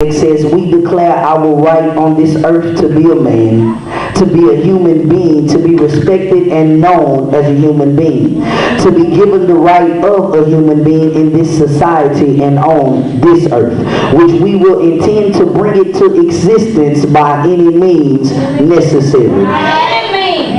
It says, we declare our right on this earth to be a man, to be a human being, to be respected and known as a human being, to be given the right of a human being in this society and on this earth, which we will intend to bring it to existence by any means necessary.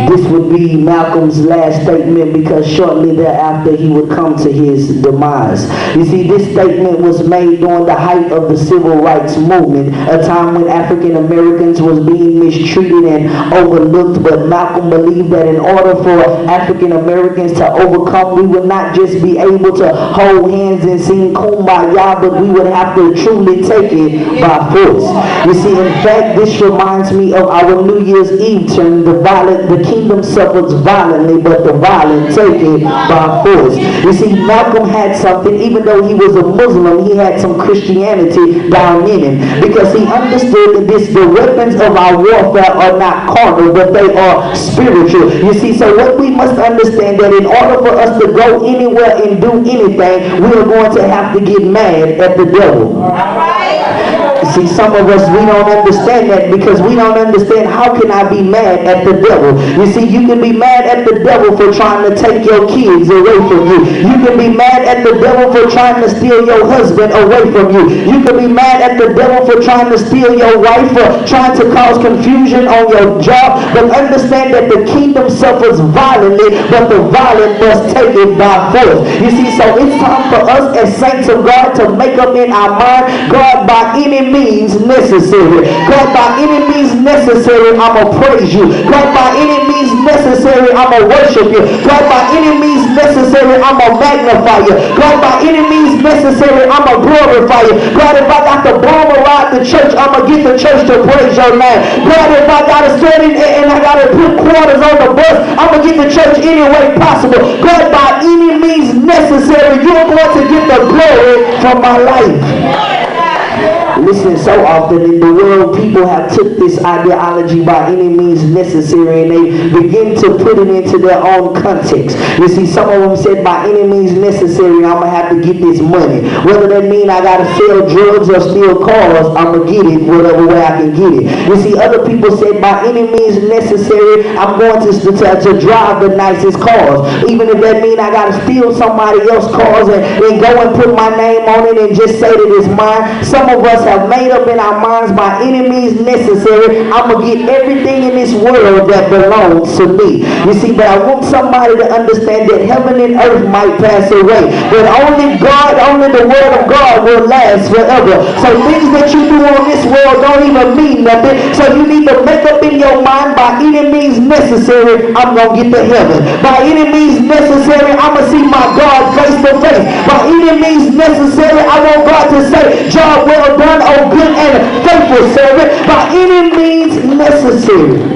This would be Malcolm's last statement, because shortly thereafter he would come to his demise. You see, this statement was made during the height of the civil rights movement, a time when African Americans was being mistreated and overlooked. But Malcolm believed that in order for African Americans to overcome, we would not just be able to hold hands and sing Kumbaya, but we would have to truly take it by force. You see, in fact, this reminds me of our New Year's Eve term, the kingdom suffers violently, but the violent take it by force. You see, Malcolm had something, even though he was a Muslim, he had some Christianity down in him, because he understood that the weapons of our warfare are not carnal, but they are spiritual. You see, so what we must understand, that in order for us to go anywhere and do anything, we are going to have to get mad at the devil. See, some of us, we don't understand that, because we don't understand, how can I be mad at the devil? You see, you can be mad at the devil for trying to take your kids away from you. You can be mad at the devil for trying to steal your husband away from you. You can be mad at the devil for trying to steal your wife, for trying to cause confusion on your job. But understand that the kingdom suffers violently, but the violent must take it by force. You see, so it's time for us as saints of God to make up in our mind, God, by any means necessary. God, by any means necessary, I'm going to praise you. God, by any means necessary, I'm going to worship you. God, by any means necessary, I'm going to magnify you. God, by any means necessary, I'm going to glorify you. God, if I got to bomb around the church, I'm going to get the church to praise your name. God, if I got to sit in and I got to put quarters on the bus, I'm going to get the church any way possible. God, by any means necessary, you're going to get the glory from my life. Listen, so often in the world, people have took this ideology, by any means necessary, and they begin to put it into their own context. You see, some of them said, by any means necessary, I'm going to have to get this money. Whether that mean I got to sell drugs or steal cars, I'm going to get it whatever way I can get it. You see, other people said, by any means necessary, I'm going to drive the nicest cars. Even if that mean I got to steal somebody else's cars and go and put my name on it and just say that it's mine. Some of us have made up in our minds, by any means necessary, I'm going to get everything in this world that belongs to me. You see, but I want somebody to understand that heaven and earth might pass away, but only God, only the word of God will last forever. So things that you do on this world don't even mean nothing. So you need to make up in your mind, by any means necessary, I'm going to get to heaven. By any means necessary, I'm going to see my God face to face. By any means necessary, I want God to say, job well done, oh good and faithful servant. By any means necessary.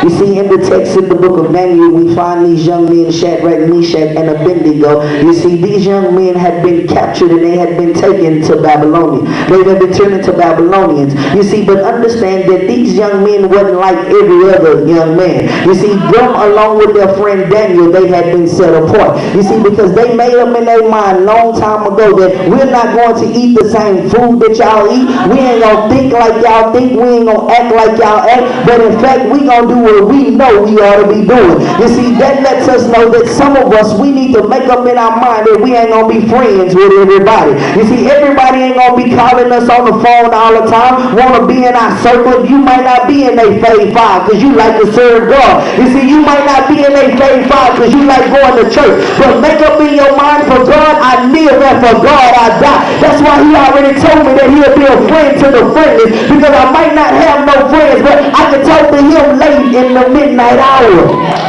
You see, in the text in the book of Daniel, we find these young men, Shadrach, Meshach, and Abednego. You see, these young men had been captured and they had been taken to Babylonia. They had been turned into Babylonians. You see, but understand that these young men wasn't like every other young man. You see, them along with their friend Daniel, they had been set apart. You see, because they made up in their mind long time ago that we're not going to eat the same food that y'all eat. We ain't going to think like y'all think. We ain't going to act like y'all act. But in fact, we going to do what we know we ought to be doing. You see, that lets us know that some of us, we need to make up in our mind that we ain't going to be friends with everybody. You see, everybody ain't going to be calling us on the phone all the time, want to be in our circle. You might not be in a phase 5 because you like to serve God. You see, you might not be in a phase 5 because you like going to church. But make up in your mind, for God I live and for God I die. That's why he already told me that he'll be a friend to the friendless, because I might not have no friends, but I can talk to him late in the midnight hour.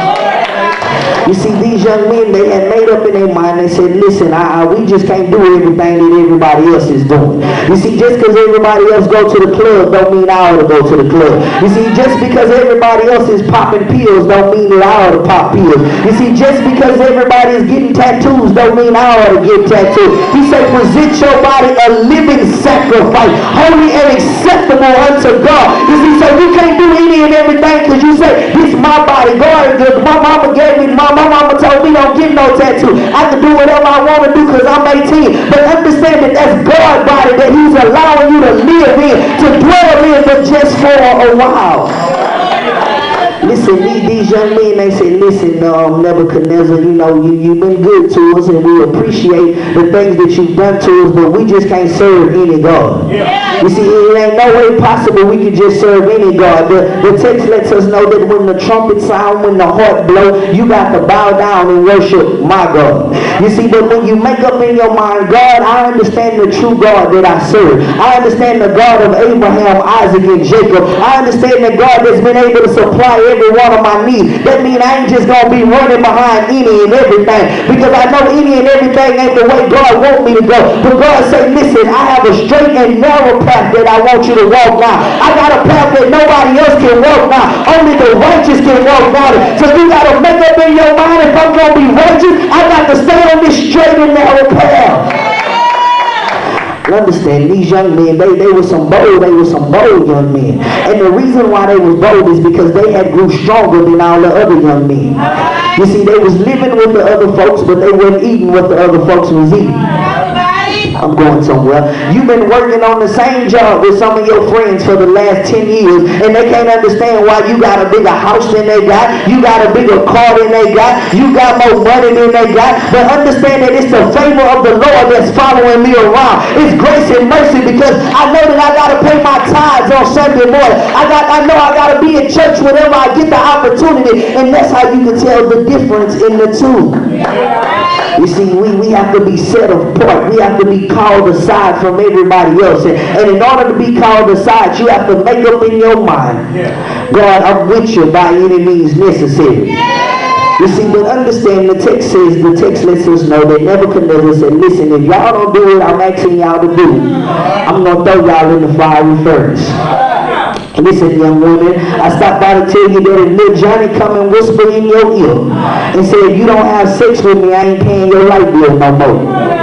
You see, these young men, they had made up in their mind. They said, listen, we just can't do everything that everybody else is doing. You see, just because everybody else go to the club don't mean I ought to go to the club. You see, just because everybody else is popping pills don't mean that I ought to pop pills. You see, just because everybody is getting tattoos don't mean I ought to get tattooed. He said, present your body a living sacrifice, holy and acceptable unto God. You see, so you can't do any and everything because you say, this is my body. God, my mama gave me my mama told me don't get no tattoo. I can do whatever I want to do because I'm 18. But understand that that's God's body that he's allowing you to live in, to dwell in, but just for a while. Listen, these young men, they say, listen, Nebuchadnezzar, you know, you've been good to us and we appreciate the things that you've done to us, but we just can't serve any God. Yeah. You see, it ain't no way possible we can just serve any God. The text lets us know that when the trumpet sound, when the harp blow, you got to bow down and worship my God. You see, but when you make up in your mind, God, I understand the true God that I serve. I understand the God of Abraham, Isaac, and Jacob. I understand the God that's been able to supply every one of my needs. That means I ain't just going to be running behind any and everything, because I know any and everything ain't the way God wants me to go. But God said, listen, I have a straight and narrow path that I want you to walk now. I got a path that nobody else can walk now. Only the righteous can walk now. So you got to make up in your mind, if I'm going to be righteous, I got to stay on this straight and narrow path. Understand, these young men, they were some bold young men. And the reason why they was bold is because they had grew stronger than all the other young men. You see, they was living with the other folks, but they weren't eating what the other folks was eating. I'm going somewhere. You've been working on the same job with some of your friends for the last 10 years, and they can't understand why you got a bigger house than they got, you got a bigger car than they got, you got more money than they got. But understand that it's the favor of the Lord that's following me around. It's grace and mercy, because I know that I got to pay my tithes on Sunday morning. I know I got to be in church whenever I get the opportunity, and that's how you can tell the difference in the two. You see, we have to be set apart. We have to be called aside from everybody else. And in order to be called aside, you have to make up in your mind, God, I'm with you by any means necessary. You see, but understand, the text lets us know that Nebuchadnezzar said, listen, if y'all don't do what I'm asking y'all to do, I'm going to throw y'all in the fiery furnace. Listen, young woman, I stopped by to tell you that if little Johnny come and whisper in your ear and say, if you don't have sex with me, I ain't paying your light bill no more.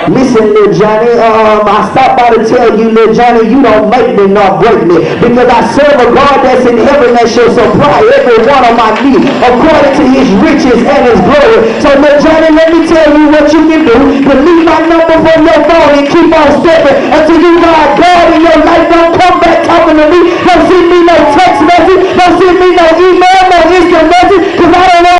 Listen, little Johnny, I stopped by to tell you, little Johnny, you don't make me nor break me, because I serve a God that's in heaven that shall supply every one of my needs according to his riches and his glory. So, little Johnny, let me tell you what you can do. Delete my number from your phone and keep on stepping until you know God in your life. Don't come back talking to me. Don't send me no text message. Don't send me no email, no instant message, because I don't know